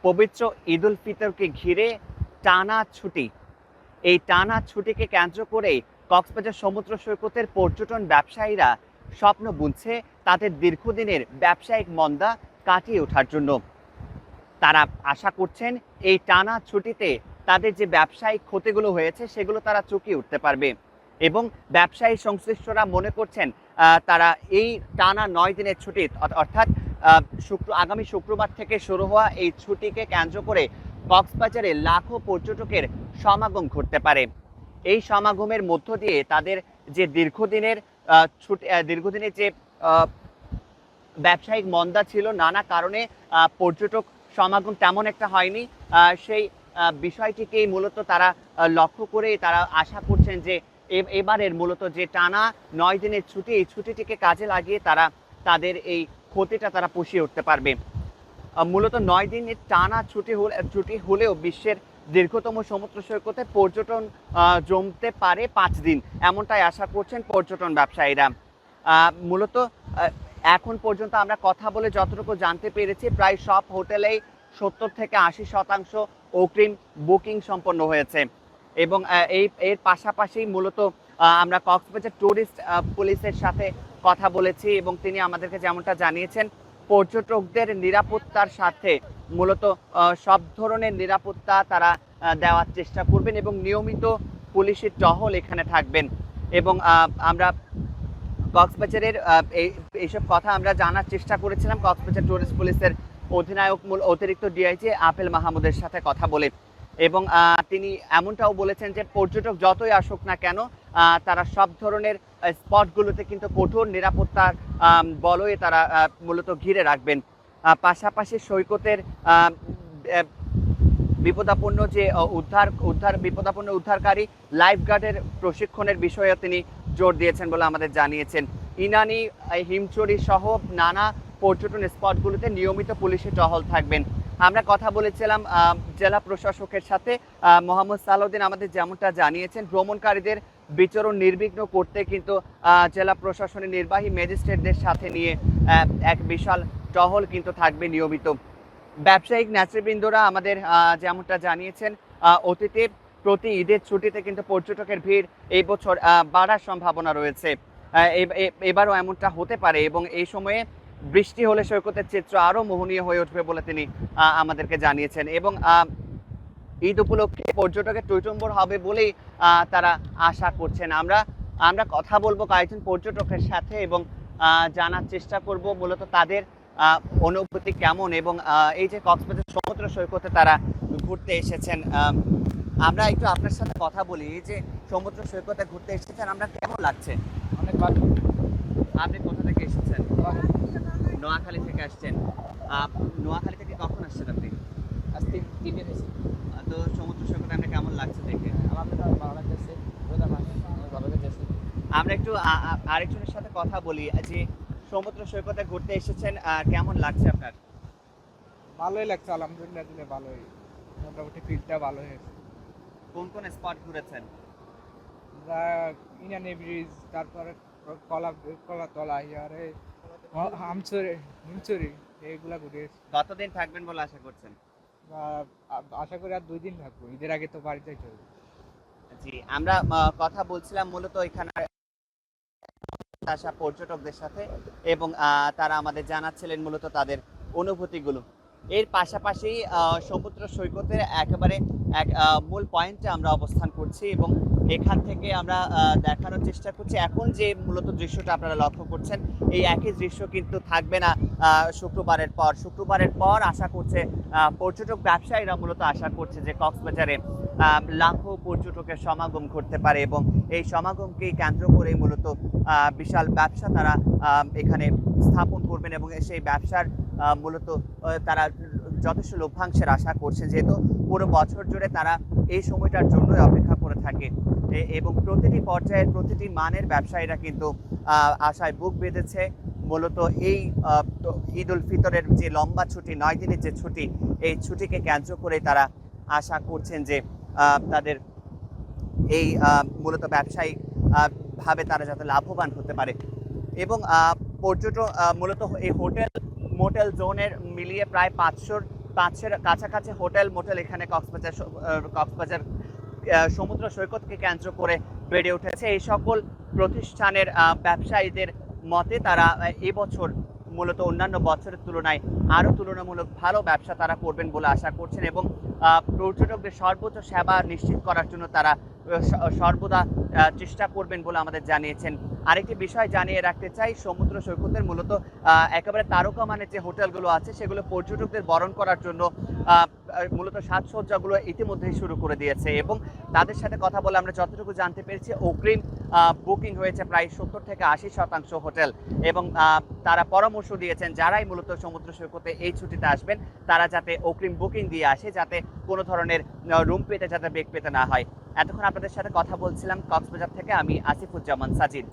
পবিত্র ঈদ উল ফিতরকে ঘিরে টানা ছুটি। এই টানা ছুটিকে কেন্দ্র করে কক্সবাজার সমুদ্র সৈকতের পর্যটন ব্যবসায়ীরা স্বপ্ন বুনছে তাদের দীর্ঘদিনের ব্যবসায়িক মন্দা কাটিয়ে ওঠার জন্য। তারা আশা করছেন এই টানা ছুটিতে তাদের যে ব্যবসায়িক ক্ষতিগুলো হয়েছে সেগুলো তারা চুকিয়ে উঠতে পারবে এবং ব্যবসায়ী সংশ্লিষ্টরা মনে করছেন তারা এই টানা 9 দিনের ছুটি অর্থাৎ আগামী শুক্রবার থেকে শুরু হওয়া এই ছুটিকে কেন্দ্র করে কক্সবাজারে লাখো পর্যটকের সমাগম ঘটতে পারে। এই সমাগমের মধ্য দিয়ে তাদের যে দীর্ঘদিনের যে ব্যবসায়িক মন্দা ছিল, নানা কারণে পর্যটক সমাগম তেমন একটা হয়নি, সেই বিষয়টিকেই মূলত তারা লক্ষ্য করে তারা আশা করছেন যে এবারের মূলত যে টানা 9 দিনের ছুটি, এই ছুটিটিকে কাজে লাগিয়ে তারা তাদের এই ক্ষতিটা তারা পুষিয়ে উঠতে পারবে। মূলত 9 দিনের টানা ছুটি হলেও বিশ্বের দীর্ঘতম সমুদ্র সৈকতে পর্যটন জমতে পারে 5 দিন, এমনটাই আশা করছেন পর্যটন ব্যবসায়ীরা। মূলত এখন পর্যন্ত আমরা কথা বলে যতটুকু জানতে পেরেছি, প্রায় সব হোটেলেই 70 থেকে 80% অগ্রিম বুকিং সম্পন্ন হয়েছে এবং এর পাশাপাশি মূলত আমরা কক্সবাজার ট্যুরিস্ট পুলিশের সাথে কথা বলেছি এবং তিনি আমাদেরকে যেমনটা জানিয়েছেন, পর্যটকদের নিরাপত্তার সাথে মূলত সব ধরনের নিরাপত্তা তারা দেওয়ার চেষ্টা করবেন এবং নিয়মিত পুলিশের টহল এখানে থাকবেন। এবং আমরা কক্সবাজারের এইসব কথা আমরা জানার চেষ্টা করেছিলাম কক্সবাজার ট্যুরিস্ট পুলিশের অতিরিক্ত ডিআইজি আপেল মাহমুদের সাথে কথা বলে এবং তিনি এমনটাও বলেছেন যে পর্যটক যতই আসুক না কেন তারা সব ধরনের স্পটগুলোতে কিন্তু কঠোর নিরাপত্তার বলয়ে তারা মূলত ঘিরে রাখবেন। পাশাপাশি সৈকতের বিপদাপন্ন যে বিপদাপন্ন উদ্ধারকারী লাইফগার্ডের প্রশিক্ষণের বিষয়ে তিনি জোর দিয়েছেন বলে আমাদের জানিয়েছেন। ইনানি, হিমচুরি সহ নানা পর্যটন স্পটগুলোতে নিয়মিত পুলিশের টহল থাকবেন। আমরা কথা বলেছিলাম জেলা প্রশাসকের সাথে, মোহাম্মদ সালাউদ্দিন আমাদের যেমনটা জানিয়েছেন, ভ্রমণকারীদের বিচরণ নির্বিঘ্ন করতে কিন্তু জেলা প্রশাসনের নির্বাহী ম্যাজিস্ট্রেটদের সাথে নিয়ে এক বিশাল টহল কিন্তু থাকবে নিয়মিত। ব্যবসায়িক নেতৃবৃন্দরা আমাদের যেমনটা জানিয়েছেন, অতীতে প্রতি ঈদের ছুটিতে কিন্তু পর্যটকের ভিড় এই বছর বাড়ার সম্ভাবনা রয়েছে, এবারও এমনটা হতে পারে এবং এই সময়ে বৃষ্টি হলে সৈকতের চিত্র আরও মোহনীয় হয়ে উঠবে বলে তিনি আমাদেরকে জানিয়েছেন এবং ঈদ উপলক্ষে পর্যটকের টইটম্বর হবে বলেই তারা আশা করছেন। আমরা কথা বলবো কয়েকজন পর্যটকের সাথে এবং জানার চেষ্টা করব মূলত তাদের অনুভূতি কেমন এবং এই যে কক্সবাজার সমুদ্র সৈকতে তারা ঘুরতে এসেছেন। আমরা একটু আপনার সাথে কথা বলি, এই যে সমুদ্র সৈকতে ঘুরতে এসেছেন, আমরা কেমন লাগছে? অনেক ভালো। আপনি কোথা থেকে এসেছেন? নোয়াখালী থেকে আসছেন। নোয়াখালী থেকে কখন আসছেন আপনি? আজ 3 দিন হয়েছে। তো সমুদ্র সৈকতে আপনার কেমন লাগছে দেখে? আমার ভালো লাগতেছে, ভালো লাগতেছে। আমরা একটু আরেকজনের সাথে কথা বলি, যে সমুদ্র সৈকতে ঘুরতে এসেছেন, কেমন লাগছে আপনার? ভালোই লাগছে, আলহামদুলিল্লাহ দিলে ভালোই, মোটামুটি ফিল্ডটা ভালো হয়েছে। কোন কোন স্পট ঘুরেছেন? আমরা ইনানি ব্রিজ, তারপরে কলাতলা, ইয়ারে হিমচুরি এইগুলা ঘুরেছি। কতদিন থাকবেন বলে আশা করছেন? আশা করি আর 2 দিন থাকবো, ঈদের আগে তো বাড়ি যাইতে হবে। জি, আমরা কথা বলছিলাম মূলত এখানে আসা পর্যটকদের সাথে এবং তারা আমাদের জানাচ্ছিলেন মূলত তাদের অনুভূতিগুলো। এর পাশাপাশি সমুদ্র সৈকতের একেবারে এক মূল পয়েন্টে আমরা অবস্থান করছি এবং এখান থেকে আমরা দেখানোর চেষ্টা করছি এখন যে মূলত দৃশ্যটা আপনারা লক্ষ্য করছেন, এই একই দৃশ্য কিন্তু থাকবে না শুক্রবারের পর আশা করছে পর্যটক ব্যবসায়ীরা মূলত আশা করছে যে কক্সবাজারে লাখো পর্যটকের সমাগম ঘটতে পারে এবং এই সমাগমকেই কেন্দ্র করে মূলত বিশাল ব্যবসা তারা এখানে স্থাপন করবেন এবং সেই ব্যবসার মূলত তারা যথেষ্ট লভ্যাংশের আশা করছে, যেহেতু পুরো বছর জুড়ে তারা এই সময়টার জন্যই অপেক্ষা করে থাকে এবং প্রতিটি পর্যায়ের প্রতিটি মানের ব্যবসায়ীরা কিন্তু আশায় বুক বেঁধেছে। মূলত এই ঈদ উল ফিতরের যে লম্বা ছুটি, 9 দিনের যে ছুটি, এই ছুটিকে কেন্দ্র করে তারা আশা করছেন যে তাদের এই মূলত ব্যবসায়িক ভাবে তারা যাতে লাভবান হতে পারে এবং পর্যটন মূলত এই হোটেল মোটেল জোনের মিলিয়ে প্রায় 500-র 5-এর কাছাকাছি হোটেল মোটেল এখানে কক্সবাজার সমুদ্র সৈকতকে কেন্দ্র করে বেড়ে উঠেছে। এই সকল প্রতিষ্ঠানের ব্যবসায়ীদের মতে তারা এবছর মূলত অন্যান্য বছরের তুলনায় আরও তুলনামূলক ভালো ব্যবসা তারা করবেন বলে আশা করছেন এবং পর্যটকদের সর্বোচ্চ সেবা নিশ্চিত করার জন্য তারা সর্বদা চেষ্টা করবেন বলে আমাদের জানিয়েছেন। আরেকটি বিষয় জানিয়ে রাখতে চাই, সমুদ্র সৈকতের মূলত একেবারে তারকা মানের যে হোটেলগুলো আছে সেগুলো পর্যটকদের বরণ করার জন্য মূলত সাজসজ্জাগুলো ইতিমধ্যেই শুরু করে দিয়েছে এবং তাদের সাথে কথা বলে আমরা যতটুকু জানতে পেরেছি অগ্রিম বুকিং হয়েছে প্রায় 70 থেকে 80% হোটেল এবং তারা পরামর্শ দিয়েছেন যারাই মূলত সমুদ্র সৈকতে এই ছুটিতে আসবেন তারা যাতে অগ্রিম বুকিং দিয়ে আসে, যাতে কোনো ধরনের রুম পেতে যাতে বেগ পেতে না হয়। এতক্ষণ আপনাদের সাথে কথা বলছিলাম কক্সবাজার থেকে আমি আসিফুজ্জামান সাজিদ।